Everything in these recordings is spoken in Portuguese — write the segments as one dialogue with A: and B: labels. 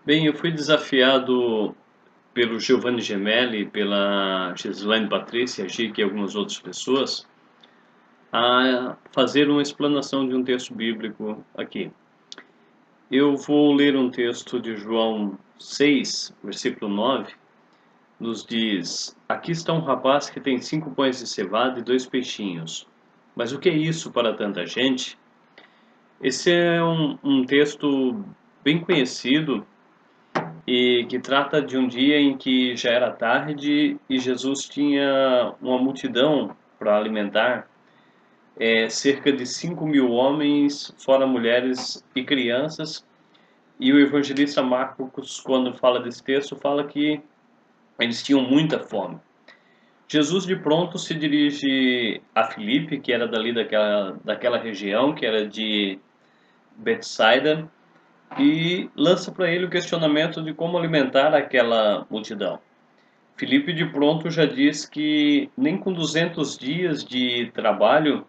A: Bem, eu fui desafiado pelo Giovanni Gemelli, pela Gislaine Patrícia Gic e algumas outras pessoas a fazer uma explanação de um texto bíblico aqui. Eu vou ler um texto de João 6, versículo 9, nos diz: Aqui está um rapaz que tem 5 pães de cevada e 2 peixinhos. Mas o que é isso para tanta gente? Esse é um texto bem conhecido e que trata de um dia em que já era tarde e Jesus tinha uma multidão para alimentar, cerca de 5.000 homens, fora mulheres e crianças. E o evangelista Marcos, quando fala desse texto, fala que eles tinham muita fome. Jesus de pronto se dirige a Filipe, que era dali daquela região, que era de Betsaida, e lança para ele o questionamento de como alimentar aquela multidão. Filipe de pronto já diz que nem com 200 dias de trabalho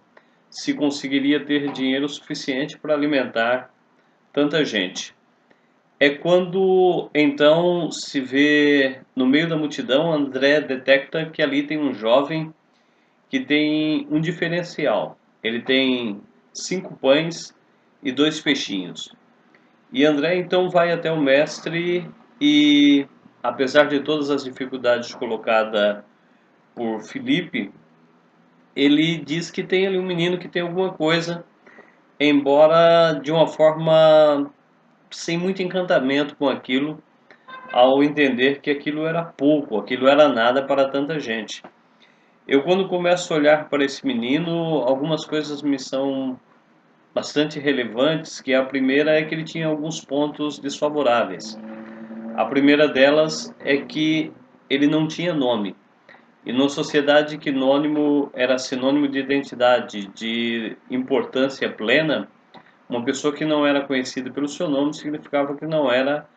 A: se conseguiria ter dinheiro suficiente para alimentar tanta gente. É quando então se vê no meio da multidão, André detecta que ali tem um jovem que tem um diferencial. Ele tem 5 pães e 2 peixinhos. E André então vai até o mestre e, apesar de todas as dificuldades colocadas por Filipe, ele diz que tem ali um menino que tem alguma coisa, embora de uma forma sem muito encantamento com aquilo, ao entender que aquilo era pouco, aquilo era nada para tanta gente. Eu, quando começo a olhar para esse menino, algumas coisas me são bastante relevantes, que a primeira é que ele tinha alguns pontos desfavoráveis. A primeira delas é que ele não tinha nome. E numa sociedade que anônimo era sinônimo de identidade, de importância plena, uma pessoa que não era conhecida pelo seu nome significava que não era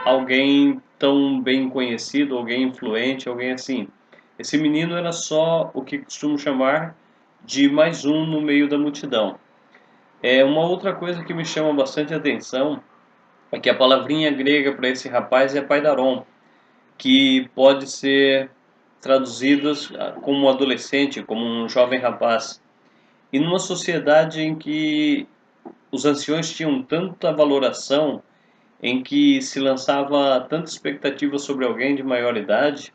A: alguém tão bem conhecido, alguém influente, alguém assim. Esse menino era só o que costumo chamar de mais um no meio da multidão. Uma outra coisa que me chama bastante atenção é que a palavrinha grega para esse rapaz é paidaron, que pode ser traduzidas como um adolescente, como um jovem rapaz. E numa sociedade em que os anciões tinham tanta valoração, em que se lançava tanta expectativa sobre alguém de maior idade,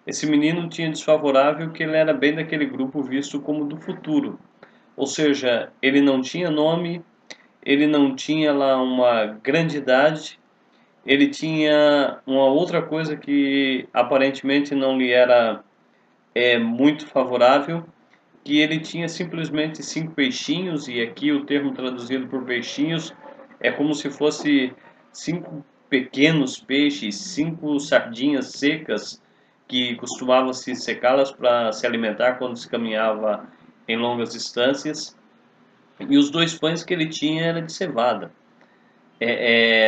A: esse menino tinha desfavorável que ele era bem daquele grupo visto como do futuro. Ou seja, ele não tinha nome, ele não tinha lá uma grande idade, ele tinha uma outra coisa que aparentemente não lhe era muito favorável, que ele tinha simplesmente 5 peixinhos, e aqui o termo traduzido por peixinhos é como se fosse 5 pequenos peixes, 5 sardinhas secas, que costumava se secá-las para se alimentar quando se caminhava em longas distâncias, e os 2 pães que ele tinha era de cevada.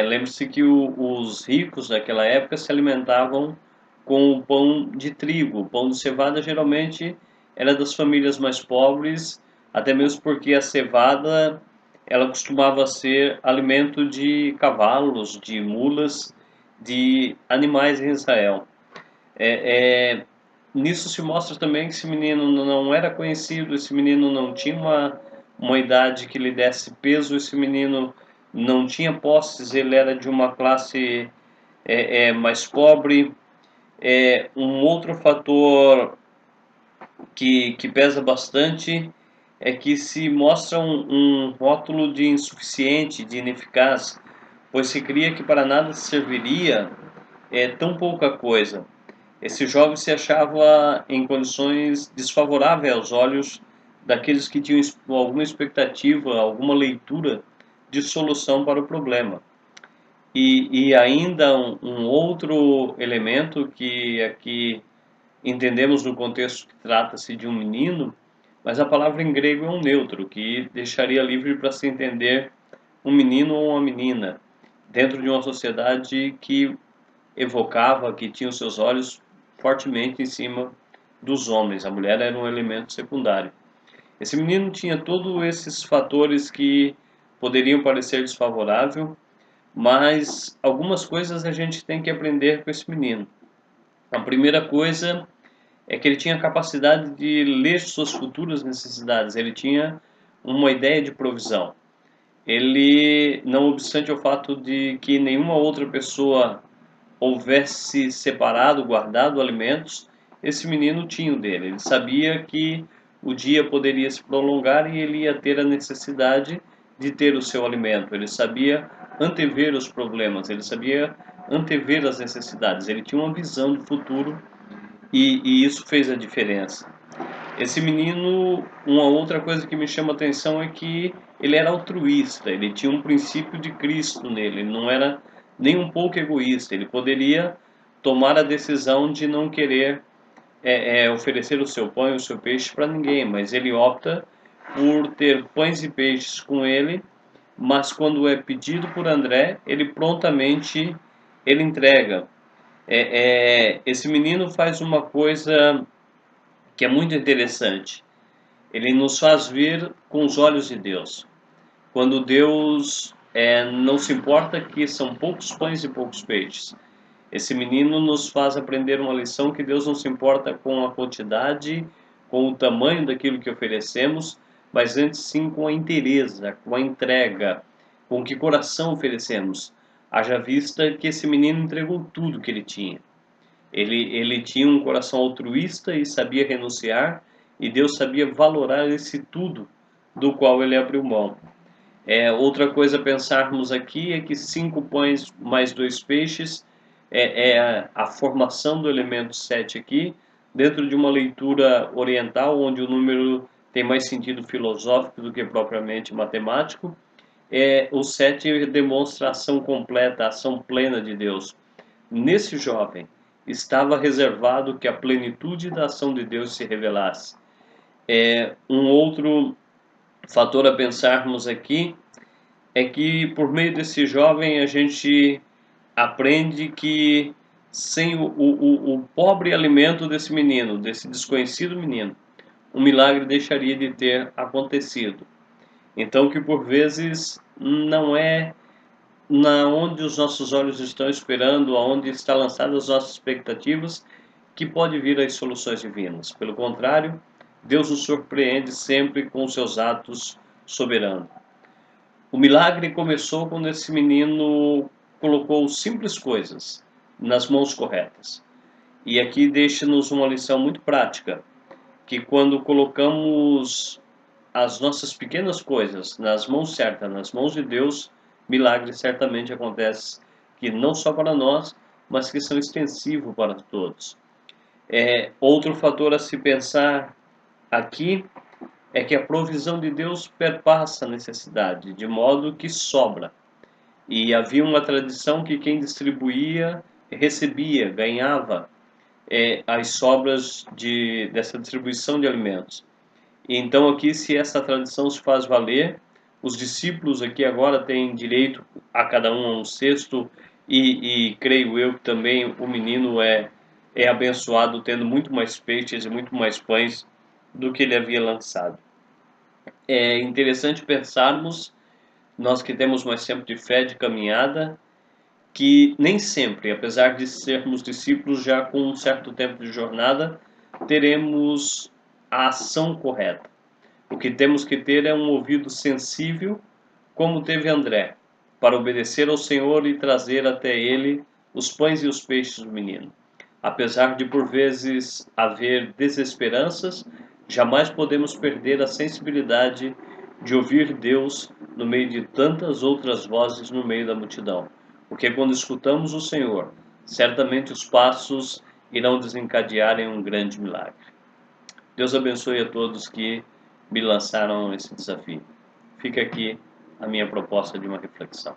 A: Lembre-se que os ricos daquela época se alimentavam com o pão de trigo. O pão de cevada geralmente era das famílias mais pobres, até mesmo porque a cevada ela costumava ser alimento de cavalos, de mulas, de animais em Israel. É, é, Nisso se mostra também que esse menino não era conhecido, esse menino não tinha uma idade que lhe desse peso, esse menino não tinha posses, ele era de uma classe mais pobre. Um outro fator que pesa bastante é que se mostra um rótulo de insuficiente, de ineficaz, pois se cria que para nada serviria tão pouca coisa. Esse jovem se achava em condições desfavoráveis aos olhos daqueles que tinham alguma expectativa, alguma leitura de solução para o problema. E ainda um outro elemento que aqui entendemos no contexto que trata-se de um menino, mas a palavra em grego é um neutro, que deixaria livre para se entender um menino ou uma menina, dentro de uma sociedade que evocava, que tinha os seus olhos fortemente em cima dos homens. A mulher era um elemento secundário. Esse menino tinha todos esses fatores que poderiam parecer desfavorável, Mas algumas coisas a gente tem que aprender com esse menino. A primeira coisa é que ele tinha a capacidade de ler suas futuras necessidades, ele tinha uma ideia de provisão. Ele, não obstante o fato de que nenhuma outra pessoa houvesse separado, guardado alimentos, esse menino tinha o dele. Ele sabia que o dia poderia se prolongar e ele ia ter a necessidade de ter o seu alimento. Ele sabia antever os problemas, ele sabia antever as necessidades. Ele tinha uma visão de futuro e isso fez a diferença. Esse menino, uma outra coisa que me chama a atenção é que ele era altruísta, ele tinha um princípio de Cristo nele, ele não era nem um pouco egoísta, ele poderia tomar a decisão de não querer oferecer o seu pão e o seu peixe para ninguém, mas ele opta por ter pães e peixes com ele, mas quando é pedido por André, ele prontamente ele entrega. Esse menino faz uma coisa que é muito interessante. Ele nos faz ver com os olhos de Deus. Quando Deus não se importa que são poucos pães e poucos peixes. Esse menino nos faz aprender uma lição que Deus não se importa com a quantidade, com o tamanho daquilo que oferecemos, mas antes sim com a inteireza, com a entrega, com que coração oferecemos. Haja vista que esse menino entregou tudo que ele tinha. Ele tinha um coração altruísta e sabia renunciar, e Deus sabia valorar esse tudo do qual ele abriu mão. Outra coisa a pensarmos aqui é que 5 pães mais 2 peixes é a formação do elemento 7 aqui, dentro de uma leitura oriental, onde o número tem mais sentido filosófico do que propriamente matemático. O 7 demonstra a ação completa, a ação plena de Deus. Nesse jovem estava reservado que a plenitude da ação de Deus se revelasse. Um outro fator a pensarmos aqui é que por meio desse jovem a gente aprende que sem o pobre alimento desse menino, desse desconhecido menino, um milagre deixaria de ter acontecido. Então que por vezes não é na onde os nossos olhos estão esperando, aonde está lançadas as nossas expectativas, que pode vir as soluções divinas. Pelo contrário, Deus nos surpreende sempre com seus atos soberanos. O milagre começou quando esse menino colocou simples coisas nas mãos corretas. E aqui deixa-nos uma lição muito prática, que quando colocamos as nossas pequenas coisas nas mãos certas, nas mãos de Deus, milagres certamente acontecem, que não só para nós, mas que são extensivos para todos. Outro fator a se pensar aqui é que a provisão de Deus perpassa a necessidade, de modo que sobra. E havia uma tradição que quem distribuía, recebia, ganhava as sobras dessa distribuição de alimentos. Então aqui, se essa tradição se faz valer, os discípulos aqui agora têm direito a cada um a um cesto e creio eu que também o menino é abençoado tendo muito mais peixes e muito mais pães do que ele havia lançado. É interessante pensarmos, nós que temos mais tempo de fé, de caminhada, que nem sempre, apesar de sermos discípulos já com um certo tempo de jornada, teremos a ação correta. O que temos que ter é um ouvido sensível, como teve André, para obedecer ao Senhor e trazer até ele os pães e os peixes do menino. Apesar de por vezes haver desesperanças, jamais podemos perder a sensibilidade de ouvir Deus no meio de tantas outras vozes no meio da multidão. Porque quando escutamos o Senhor, certamente os passos irão desencadear em um grande milagre. Deus abençoe a todos que me lançaram esse desafio. Fica aqui a minha proposta de uma reflexão.